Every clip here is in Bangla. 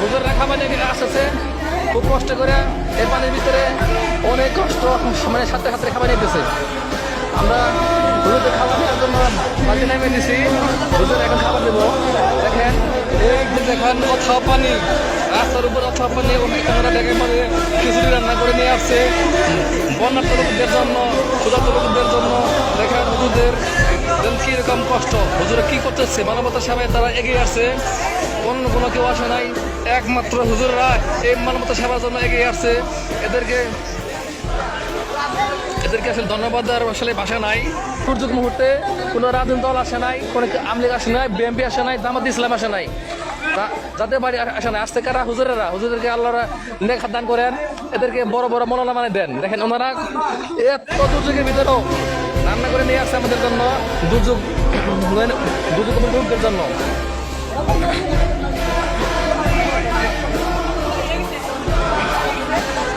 হুজুররা খাবার নিয়ে আসতেছে খুব কষ্ট করে এই পানির ভিতরে অনেক কষ্ট মানে সাথে সাথে খাবার নিতেছে। আমরা হুজুরদের খাবার নেওয়ার জন্য বাড়িতে নেমে দিছি। হুজুর এখন খাবার দেবো। দেখেন এই যে দেখেন অথা পানি রাস্তার উপর অথা পানি ওরা দেখে পরে খিচুড়ি রান্না করে নিয়ে আসছে বন্যার্থ লোকদের জন্য, ক্ষুধার্ত লোকদের জন্য। দেখেন হুজুরদের কিরকম কষ্ট, হুজুরা কি করতেছে মানবতা সেবায় তারা এগিয়ে আসছে। অন্য কোনো কেউ আসে নাই, একমাত্র হুজুররা এই মানবতা সেবার জন্য এগিয়ে আসছে। এদেরকে আসলে ধন্যবাদ দেওয়ার আসলে ভাষা নাই। দুর্যোগ মুহূর্তে কোনো রাজনৈতিক দল আসে নাই, কোনো আমলিগ আসে নাই, বিএনপি আসে নাই, জামাত ইসলাম আসে নাই, যাদের বাড়ি আসে নাই। আসতে কারা হুজুরদেরকে আল্লাহরা নেক হাত দান করেন, এদেরকে বড় বড় মৌলানা মানে দেন। দেখেন ওনারা এত দুর্যোগের ভিতরেও রান্না করে নিয়ে আসছে আমাদের জন্য, দুর্যোগ লোকদের জন্য।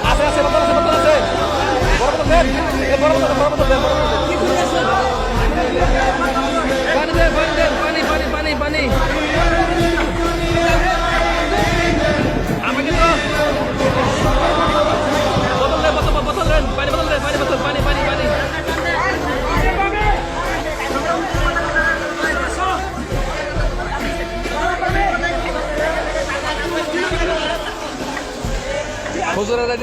আছে আছে বোতল আছে, বোতল আছে, বড় বোতল দেন, বড় বোতল দেন, বড় বোতল দেন, পানি দেন, পানি দেন, পানি পানি পানি পানি আমাকে তো বোতল দেন, বোতল দেন, পানি বোতল দেন, পানি বোতল, পানি পানি পানি। হুজুরেরা